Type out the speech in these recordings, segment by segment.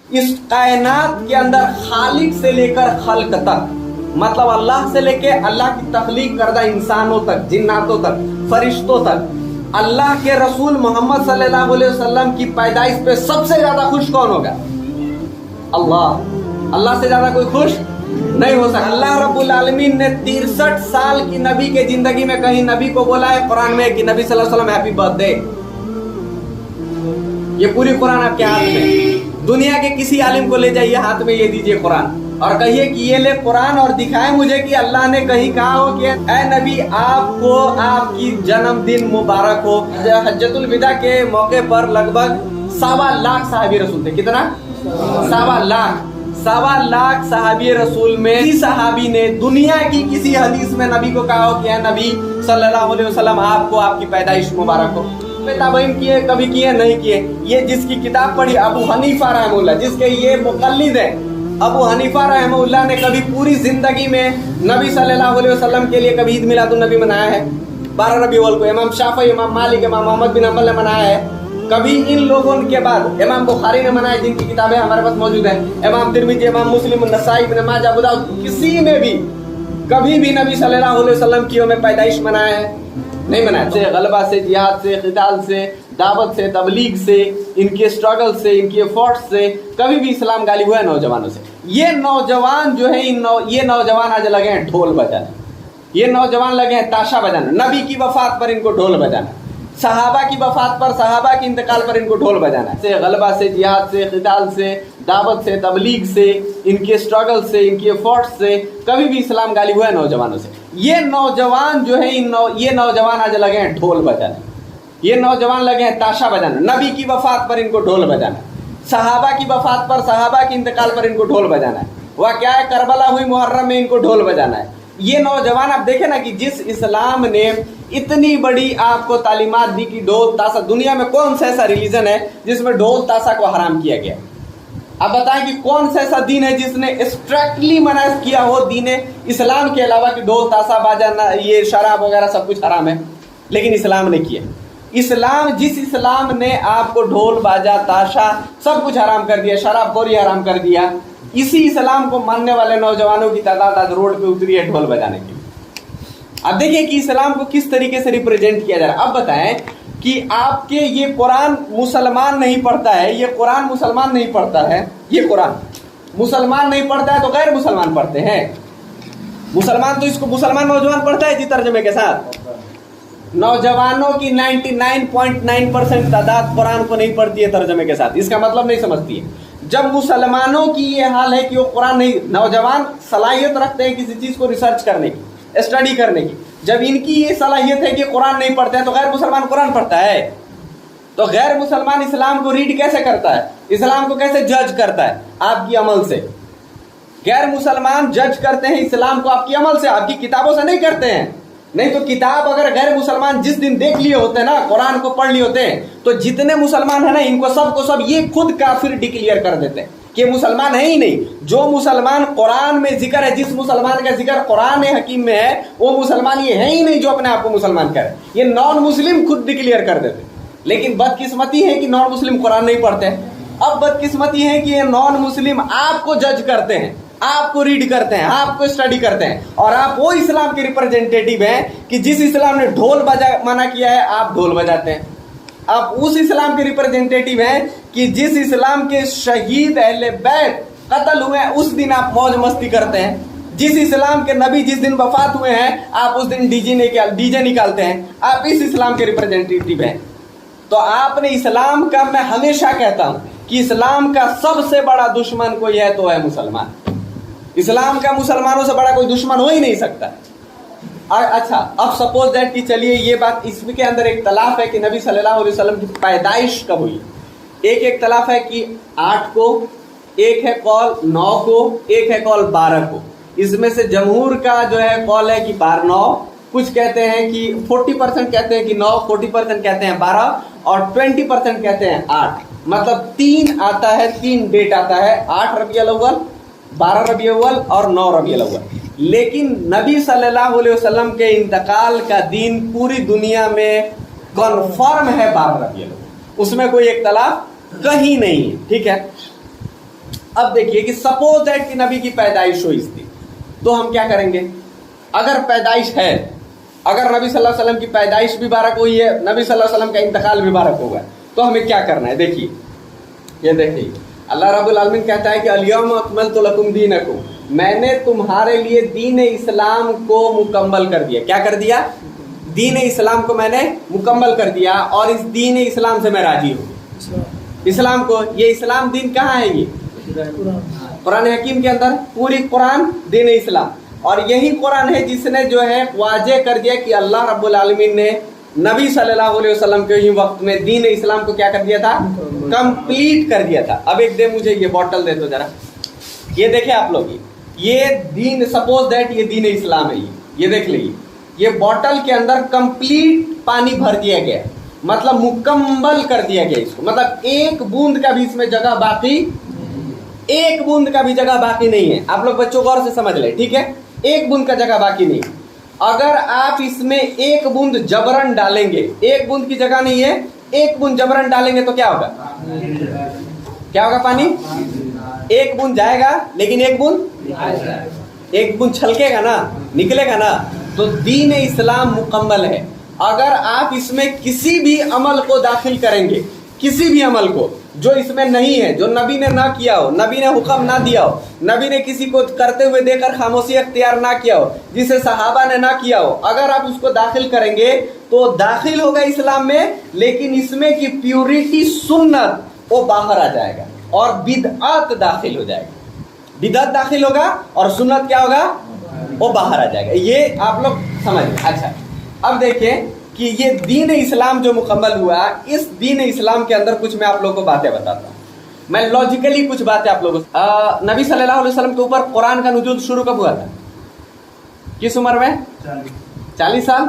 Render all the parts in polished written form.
इस कायनात के अंदर खालिक से लेकर खल्क तक, मतलब अल्लाह से लेके अल्लाह की तख्लीक करदा इंसानों तक, जिन्नातों तक, फरिश्तों तक, अल्लाह के रसूल मोहम्मद सल्लल्लाहु अलैहि वसल्लम की पैदाइश पे सबसे ज्यादा खुश कौन होगा? अल्लाह। अल्लाह से ज्यादा कोई खुश नहीं हो सकता। अल्लाह रब्बुल आलमीन ने 63 साल की नबी के जिंदगी में कहीं नबी को बोला है कुरान में कि नबी सल्लल्लाहु अलैहि वसल्लम हैप्पी बर्थडे? ये पूरी कुरान आपके हाथ में। दुनिया के किसी आलिम को ले जाइए, हाथ में ये दीजिए कुरान और कहिए कि ये ले कुरान और दिखाए मुझे कि अल्लाह ने कहीं कहा हो कि ऐ नबी आपको आपकी जन्मदिन मुबारक हो। हज्जतुल विदा के मौके पर लगभग 1.25 लाख सहाबी रसूल थे। कितना? 1.25 लाख सहाबी रसूल में किसी सहाबी ने दुनिया की किसी हदीस में नबी को कहा हो कि ऐ नबी सल्लल्लाहु अलैहि वसल्लम आपको आपकी पैदाइश मुबारक हो? ताबईन किए, कभी किए नहीं किए। ये जिसकी किताब पढ़ी अबू हनीफा रहमतुल्लाह, जिसके ये मुक़ल्लिद है अबू हनीफा रहमतुल्लाह ने कभी पूरी जिंदगी में नबी सल्लल्लाहु अलैहि वसल्लम के लिए कभी ईद मिलादुन नबी मनाया है? 12 रबी अव्वल को इमाम शाफी, इमाम मालिक, इमाम अहमद बिन हंबल ने मनाया है? कभी इन लोगों के बाद इमाम बुखारी ने मनाया, जिनकी किताबें हमारे पास मौजूद है, इमाम तिरमिज़ी, इमाम मुस्लिम, नसाई, इब्न माजा, अबू दाऊद, किसी ने भी कभी भी नबी सल्लल्लाहु अलैहि वसल्लम की में पैदाइश मनाया है? नहीं मनाया। से गलबा से, जिहाद से, क़िताल से, दावत से, तबलीग से, इनके स्ट्रगल से, इनके एफर्ट्स से कभी भी इस्लाम गालिब हुआ है नौजवानों से? ये नौजवान जो है ये नौजवान आज लगे हैं ढोल बजाने, ये नौजवान लगे हैं ताशा बजाने। नबी की वफात पर इनको ढोल बजाना, सहाबा की वफात पर, सहाबा के इंतकाल पर इनको ढोल बजाना। से गलबा से, जिहाद से, क़िताल से, दावत से, तबलीग से, इनके स्ट्रगल से, इनके एफर्ट्स से कभी भी इस्लाम गालिब हुआ है नौजवानों से? ये नौजवान जो है ये नौजवान आज लगे हैं ढोल बजाने, ये नौजवान लगे हैं ताशा बजाने। नबी की वफात पर इनको ढोल बजाना, सहाबा की वफात पर, सहाबा के इंतकाल पर इनको ढोल बजाना है। वह क्या है, करबला हुई, मुहर्रम में इनको ढोल बजाना है। ये नौजवान आप देखें ना कि जिस इस्लाम ने इतनी बड़ी आपको तालीमात दी कि ढोल ताशा, दुनिया में कौन सा ऐसा रिलीजन है जिसमें ढोल ताशा को हराम किया गया? अब बताएं कि कौन सा ऐसा दीन है जिसने स्ट्रिक्टली मना किया हो दीन इस्लाम के अलावा कि ढोल ताशा बाजाना, ये शराब वगैरह सब कुछ हराम है? लेकिन इस्लाम ने किया। जिस इस्लाम ने आपको ढोल बाजा ताशा सब कुछ हराम कर दिया, शराब खोरी हराम कर दिया, इसी इस्लाम को मानने वाले नौजवानों की तादाद आज रोड पे उतरी है ढोल बजाने की। अब देखिए कि इस्लाम को किस तरीके से रिप्रेजेंट किया जा रहा है। अब बताएं कि आपके ये कुरान मुसलमान नहीं पढ़ता है, ये कुरान मुसलमान नहीं पढ़ता है, ये कुरान मुसलमान नहीं पढ़ता है तो गैर मुसलमान पढ़ते हैं। मुसलमान तो इसको मुसलमान नौजवान पढ़ता है जी तर्जमे के साथ। नौजवानों की 99.9% तादाद कुरान को नहीं पढ़ती है तर्जमे के साथ, इसका मतलब नहीं समझती है। जब मुसलमानों की ये हाल है कि वो कुरान नहीं, नौजवान सलाहियत रखते हैं किसी चीज को रिसर्च करने की, स्टडी करने की, जब इनकी ये सलाहियत है कि कुरान नहीं पढ़ते हैं तो गैर मुसलमान कुरान पढ़ता है? तो गैर मुसलमान इस्लाम को रीड कैसे करता है, इस्लाम को कैसे जज करता है? आपकी अमल से। गैर मुसलमान जज करते हैं इस्लाम को आपकी अमल से, आपकी किताबों से नहीं करते हैं। नहीं तो किताब अगर गैर मुसलमान जिस दिन देख लिए होते ना, कुरान को पढ़ लिए होते हैं, तो जितने मुसलमान है ना इनको सबको सब ये खुद काफिर डिक्लेयर कर देते हैं कि मुसलमान है ही नहीं। जो मुसलमान कुरान में जिक्र है, जिस मुसलमान का जिक्र कुरान हकीम में है, वो मुसलमान ये है ही नहीं जो अपने आप को मुसलमान करे। ये नॉन मुस्लिम खुद डिक्लेयर कर देते। लेकिन बदकिस्मती है कि नॉन मुस्लिम कुरान नहीं पढ़ते हैं। अब बदकिस्मती है कि ये नॉन मुस्लिम आपको जज करते हैं, आपको रीड करते हैं, आपको स्टडी करते हैं, और आप वो इस्लाम के रिप्रेजेंटेटिव हैं कि जिस इस्लाम ने ढोल बजा मना किया है आप ढोल बजाते हैं। आप उस इस्लाम के रिप्रेजेंटेटिव हैं कि जिस इस्लाम के शहीद अहले बैत कत्ल हुए हैं उस दिन आप मौज मस्ती करते हैं। जिस इस्लाम के नबी जिस दिन वफात हुए हैं आप उस दिन डीजे निकालते हैं। आप इस इस्लाम के रिप्रेजेंटेटिव हैं। तो आपने इस्लाम का, मैं हमेशा कहता हूं कि इस्लाम का सबसे बड़ा दुश्मन कोई है तो है मुसलमान। इस्लाम का मुसलमानों से बड़ा कोई दुश्मन हो ही नहीं सकता। अच्छा, अब सपोज दैट कि चलिए ये बात, इसके अंदर एक तलाफ है कि नबी सल्लल्लाहु अलैहि वसल्लम की पैदाइश कब हुई। एक तलाफ है कि 8 को, एक है कौल 9 को, एक है कौल 12 को। इसमें से जमहूर का जो है कौल है कि 12-9, कुछ कहते हैं कि 40% कहते हैं कि 9, 40% कहते हैं 12 और 20% कहते हैं 8। मतलब 3 आता है, 3 डेट आता है, 8 रबीउल अव्वल, 12 रबीउल अव्वल और 9 रबीउल अव्वल। लेकिन नबी सल्लल्लाहु अलैहि वसल्लम के इंतकाल का दिन पूरी दुनिया में कन्फर्म है 12 रबीउल अव्वल, उसमें कोई इख्तलाफ कहीं नहीं है। ठीक है, अब देखिए कि सपोज दैट कि नबी की पैदाइश हुई थी, तो हम क्या करेंगे? अगर पैदाइश है, अगर नबी सल्लल्लाहु अलैहि वसल्लम की पैदाइश भी मुबारक हुई है, नबी सल्लल्लाहु अलैहि वसल्लम का इंतकाल भी मुबारक होगा, तो हमें क्या करना है? देखिए, ये देखिए अल्लाह रब्बुल आलमीन कहता है कि अल-यौम अकमलतु लकुम दीनकुम, मैंने तुम्हारे लिए दीन इस्लाम को मुकम्मल कर दिया। क्या कर दिया? दीन इस्लाम को मैंने मुकम्मल कर दिया, और इस दीन इस्लाम से मैं राजी हूँ। इस्लाम को, ये इस्लाम दीन कहाँ है? ये कुरान हकीम के अंदर, पूरी कुरान दीन इस्लाम, और यही कुरान है जिसने जो है वाजे कर दिया कि अल्लाह रब्बुल आलमीन ने नबी सल्लल्लाहु अलैहि वसल्लम के ही वक्त में दीन इस्लाम को क्या कर दिया था? कंप्लीट कर दिया था। अब एक दे मुझे ये बॉटल दे दो जरा, ये देखे आप लोग, ये दीन, सपोज दैट ये दीन इस्लाम है, ये देख लीजिए, ये बॉटल के अंदर कंप्लीट पानी भर दिया गया, मतलब मुकम्मल कर दिया गया इसको, मतलब एक बूंद का भी इसमें जगह बाकी, एक बूंद का भी जगह बाकी नहीं है। आप लोग बच्चों गौर से समझ ले, ठीक है? एक बूंद का जगह बाकी नहीं। अगर आप इसमें एक बूंद जबरन डालेंगे, एक बूंद की जगह नहीं है, एक बूंद जबरन डालेंगे तो क्या होगा? क्या होगा? पानी एक बूंद जाएगा, लेकिन एक बूंद छलकेगा ना, निकलेगा ना। तो दीन इस्लाम मुकम्मल है। अगर आप इसमें किसी भी अमल को दाखिल करेंगे, किसी भी अमल को जो इसमें नहीं है, जो नबी ने ना किया हो, नबी ने हुक्म ना दिया हो, नबी ने किसी को करते हुए देखकर खामोशी अख्तियार ना किया हो, जिसे सहाबा ने ना किया हो, अगर आप उसको दाखिल करेंगे तो दाखिल होगा इस्लाम में, लेकिन इसमें की प्यूरिटी, सुन्नत, वो बाहर आ जाएगा और बिदअत दाखिल हो जाएगा। बिदअत दाखिल होगा और सुन्नत क्या होगा? वो बाहर आ जाएगा। ये आप लोग समझ लें। अच्छा, अब देखें कि ये दीन इस्लाम जो मुकम्मल हुआ, इस दीन इस्लाम के अंदर कुछ मैं आप लोगों को बातें बताता हूँ। मैं लॉजिकली कुछ बातें आप लोगों को, नबी सल्लल्लाहु अलैहि वसल्लम के ऊपर कुरान का नुज़ूल शुरू कब हुआ था? किस उम्र में? 40 साल।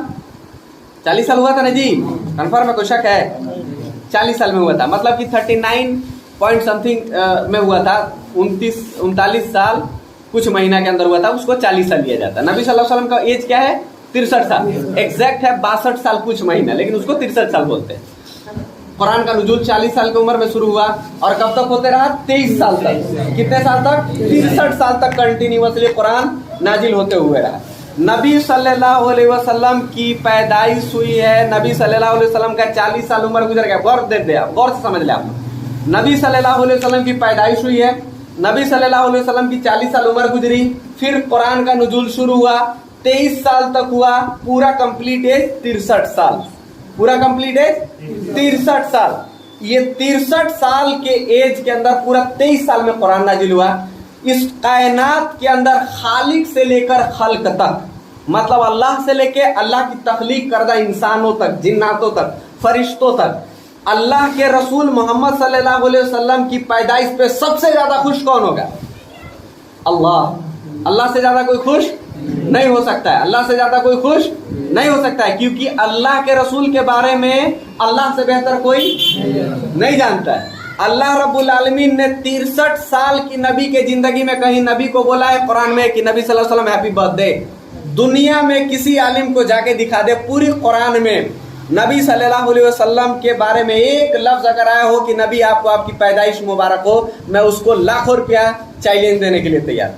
40 साल हुआ था ना जी? कन्फर्म है? कोई शक है? 40 साल में हुआ था, मतलब कि 39 पॉइंट समथिंग में हुआ था। 39 साल कुछ महीना के अंदर हुआ था, उसको 40 साल लिया जाता है। नबी सल्लल्लाहु अलैहि वसल्लम का एज क्या है? 63 साल। एग्जैक्ट है 62 साल कुछ महीना, लेकिन उसको 63 साल बोलते हैं। कुरान का नुज़ूल 40 साल की उम्र में शुरू हुआ और कब तक होते रहा? 23 साल तक। कितने साल तक? 63 साल तक कंटिन्यूअसली कुरान नाजिल होते हुए रहा। नबी सल्लल्लाहु अलैहि वसल्लम की पैदाइश हुई है, नबी सल्लल्लाहु अलैहि वसल्लम का 40 साल उम्र गुजर गया। गौर दे आप, गौर से समझ ले आप। नबी सल्लल्लाहु अलैहि वसल्लम की पैदाइश हुई है, नबी सल्लल्लाहु अलैहि वसल्लम की 40 साल उम्र गुजरी, फिर कुरान का नुज़ूल शुरू हुआ, 23 साल तक हुआ, पूरा कंप्लीट एज 63 साल। पूरा कंप्लीट एज 63 साल। ये 63 साल के एज के अंदर पूरा 23 साल में कुरान नाजिल हुआ। इस कायनात के अंदर खालिक से लेकर खल्क तक, मतलब अल्लाह से लेकर अल्लाह की तख्लीक करदा इंसानों तक, जिन्नातों तक, फरिश्तों तक, अल्लाह के रसूल मोहम्मद सल्लल्लाहु अलैहि वसल्लम की पैदाइश पे सबसे ज्यादा खुश कौन होगा? अल्लाह। अल्लाह से ज्यादा कोई खुश नहीं हो सकता है। अल्लाह से ज्यादा कोई खुश नहीं हो सकता है, क्योंकि अल्लाह के रसूल के बारे में अल्लाह से बेहतर कोई नहीं जानता है। अल्लाह रब्बुल आलमीन ने 63 साल की नबी के जिंदगी में कहीं नबी को बोला है कुरान में कि नबी सल्लल्लाहु अलैहि वसल्लम हैप्पी बर्थडे? दुनिया में किसी आलिम को जाके दिखा दे, पूरी कुरान में नबी सल्लल्लाहु अलैहि वसल्लम के बारे में एक लफ्ज अगर आया हो कि नबी आपको आपकी पैदाइश मुबारक हो, मैं उसको लाखों रुपया चैलेंज देने के लिए तैयार।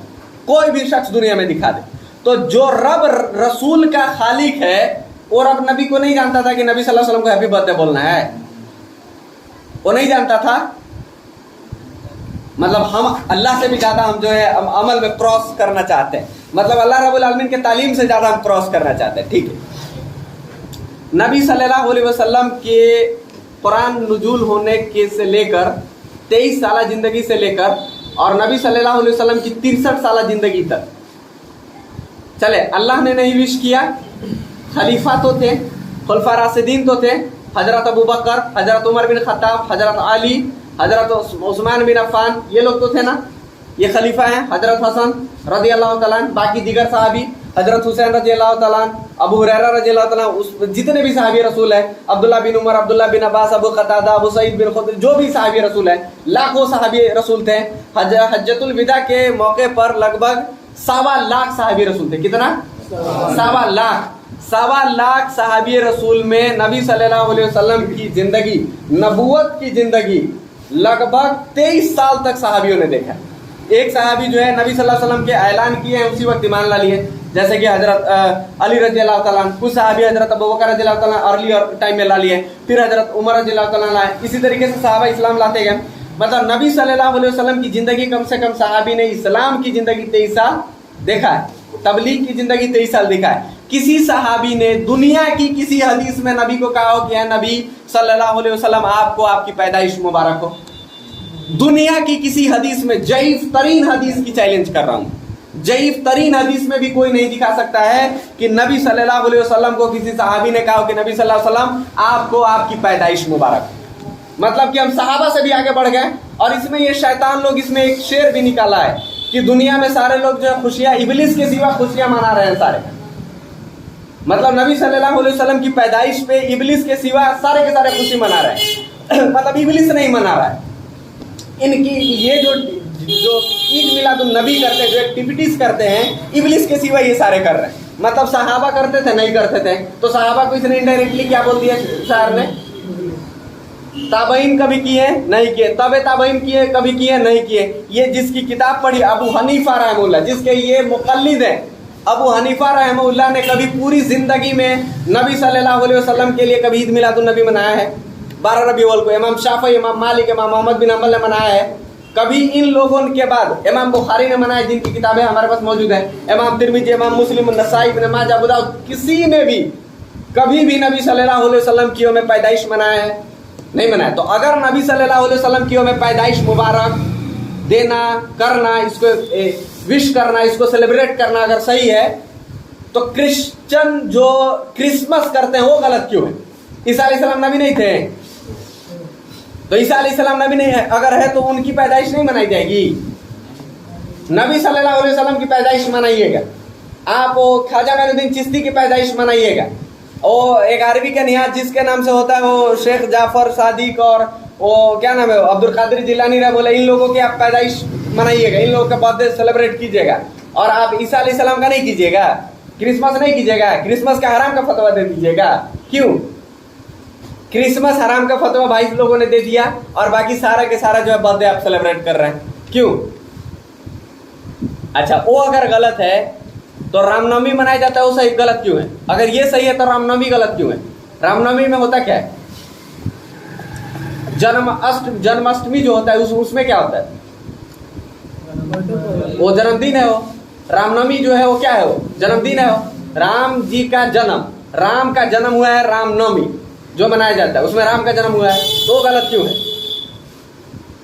कोई भी शख्स दुनिया में दिखा दे। तो जो रब रसूल का खालिक है, वो रब नबी को नहीं जानता था कि नबी सल्लल्लाहु अलैहि वसल्लम को हैप्पी बर्थडे बोलना है? वो नहीं जानता था। मतलब हम अल्लाह से भी ज्यादा हम जो है अमल में क्रॉस करना चाहते हैं, मतलब अल्लाह रब्बुल आलमीन के तालीम से ज्यादा हम क्रॉस करना चाहते हैं। ठीक है, नबी सल्लल्लाहु अलैहि वसल्लम के कुरान नुज़ूल होने के से लेकर 23 साल जिंदगी से लेकर और नबी सल्लल्लाहु अलैहि वसल्लम की 63 साल जिंदगी तक चले, अल्लाह ने नहीं विश किया। खलीफा तो थे, खुलफा राशिदीन तो थे, हजरत अबू बकर, हजरत उमर बिन खत्ताब, हजरत अली, हजरत उस्मान बिन अफ़ान, ये लोग तो थे ना, ये खलीफा हैं। हजरत हसन रज़ी अल्लाह तआला अन्हु, बाकी दीगर सहाबी, हजरत हुसैन रज़ी अल्लाह तआला अन्हु, अबू हुरैरा रज़ी अल्लाह तआला अन्हु, उस जितने भी सहाबी रसूल है, अब्दुल्लाह बिन उमर, अब्दुल्लाह बिन अब्बास, अबू कतादा, अबू सईद बिन खुदरी, जो भी सहाबी रसूल है, लाखों सहाबी रसूल थे। हज्जतुल विदा के मौके पर लगभग 1.25 लाख सहाबी रसूल थे। कितना? 1.25 लाख। 1.25 लाख सहाबी रसूल में नबी सल्लल्लाहु अलैहि वसल्लम की जिंदगी, नबूवत की जिंदगी लगभग 23 साल तक सहाबियों ने देखा। एक सहाबी जो है नबी सल्लल्लाहु अलैहि वसल्लम के ऐलान किए हैं उसी वक्त ईमान ला लिए, जैसे कि हजरत अली रजी अल्लाह तआला अन्हु, कुछ सहाबी हजरत अबू बकर रजी अल्लाह तआला अर्ली टाइम में ला लिए, फिर हजरत उमर रजी अल्लाह तआला लाए। इसी तरीके से सहाबा इस्लाम लाते गए। मतलब नबी सल्लल्लाहु अलैहि वसल्लम की जिंदगी कम से कम सहाबी ने इस्लाम की जिंदगी 23 साल देखा है, तबलीग की जिंदगी 23 साल देखा है। किसी सहाबी ने दुनिया की किसी हदीस में नबी को कहा हो कि है नबी सल्लल्लाहु अलैहि वसल्लम आपको आपकी पैदाइश मुबारक हो? दुनिया की किसी हदीस में, जईफ तरीन हदीस की चैलेंज कर रहा हूं, जईफ तरीन हदीस में भी कोई नहीं दिखा सकता है कि नबी सल्लल्लाहु अलैहि वसल्लम को किसी सहाबी ने कहा कि नबी सल्लल्लाहु अलैहि वसल्लम आपको आपकी पैदाइश मुबारक। मतलब कि हम सहाबा से भी आगे बढ़ गए। और इसमें ये शैतान लोग इसमें एक शेर भी निकाला है कि दुनिया में सारे लोग जो है खुशियां, इबलिस के सिवा खुशियां मना रहे हैं सारे। मतलब नबी सल्लल्लाहु अलैहि वसल्लम की पैदाइश पे इबलिस के सिवा सारे के सारे खुशी मना रहे हैं। मतलब इबलिस नहीं मना रहा है। इनकी ये जो ईद मिलादुन नबी करते हैं, जो एक्टिविटीज करते हैं, इबलिस के सिवा ये सारे कर रहे हैं। मतलब सहाबा करते थे नहीं करते थे, तो सहाबा को इसने इनडायरेक्टली क्या बोल दिया शायर ने? ताबईन कभी किए नहीं किए, तबे ताबईन किए कभी किए नहीं किए। ये जिसकी किताब पढ़ी अबू हनीफा रहमहुल्लाह, जिसके ये मुक़ल्लिद हैं, अबू हनीफा रहमहुल्लाह ने कभी पूरी जिंदगी में नबी सल्लल्लाहु अलैहि वसल्लम के लिए कभी ईद मिलादुन नबी मनाया है? 12 रबीउल को इमाम शाफी, इमाम मालिक, इमाम मोहम्मद बिन हम्बल ने मनाया है? कभी इन लोगों के बाद इमाम बुखारी ने मनाया, जिनकी किताबें हमारे पास मौजूद है, इमाम तिरमिज़ी, इमाम मुस्लिम, नसाई, इब्न माजा, अबू दाऊद, किसी ने भी कभी भी नबी सल्लल्लाहु अलैहि वसल्लम की यौम पैदाइश मनाया है? नहीं मनाया। तो अगर नबी सल्लल्लाहु अलैहि वसल्लम की यौम पैदाइश मुबारक देना, करना, इसको विश करना, इसको सेलिब्रेट करना अगर सही है, तो क्रिश्चियन जो क्रिसमस करते हैं वो गलत क्यों है? ईसा अलैहिस्सलाम नबी नहीं थे? तो ईसा अलैहिस्सलाम नबी नहीं है, अगर है तो उनकी पैदाइश नहीं मनाई जाएगी? नबी सल्लल्लाहु अलैहि वसल्लम की पैदाइश मनाइएगा, आप वो ख्वाजा मोइनुद्दीन चिश्ती की पैदाइश मनाइएगा, वो एक अरबी का निहाज जिसके नाम से होता है वो शेख जाफर सादिक, और वो क्या नाम है अब्दुल कादिर जिलानी रहे, बोले इन लोगों की आप पैदाइश मनाइएगा, इन लोगों का बर्थडे सेलिब्रेट कीजिएगा, और आप ईसा अलैहिस्सलाम का नहीं कीजिएगा, क्रिसमस नहीं कीजिएगा, क्रिसमस का हराम का फतवा दे दीजिएगा। क्यों? क्रिसमस हराम का फतवा 22 लोगों ने दे दिया और बाकी सारा के सारा जो है बर्थडे आप सेलिब्रेट कर रहे हैं, क्यों? अच्छा, वो अगर गलत है तो रामनवमी मनाया जाता है, वो सही गलत क्यों है? अगर ये सही है तो रामनवमी गलत क्यों है? रामनवमी में होता क्या है? जन्माष्टमी जो होता है उसमें क्या होता है? वो जन्मदिन है। वो रामनवमी जो है वो क्या है? वो जन्मदिन है। वो राम जी का जन्म, राम का जन्म हुआ है, रामनवमी जो मनाया जाता है उसमें राम का जन्म हुआ है, तो गलत क्यों है?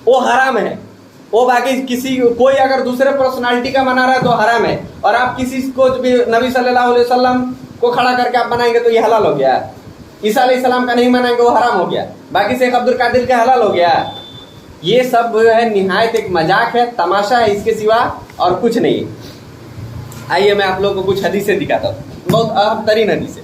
वो हराम है। वो बाकी किसी कोई अगर दूसरे पर्सनालिटी का मना रहा है तो हराम है, और आप किसी को भी नबी सल्लल्लाहु अलैहि वसल्लम को खड़ा करके आप बनाएंगे तो ये हलाल हो गया। ईसा अलैहिस्सलाम का नहीं मनाएंगे वो हराम हो गया, बाकी शेख अब्दुल कादिर का हलाल हो गया। ये सब जो है निहायत एक मजाक है, तमाशा है, इसके सिवा और कुछ नहीं। आइए मैं आप लोगों को कुछ हदीसें दिखाता हूँ, बहुत अहम तरीन हदीसें।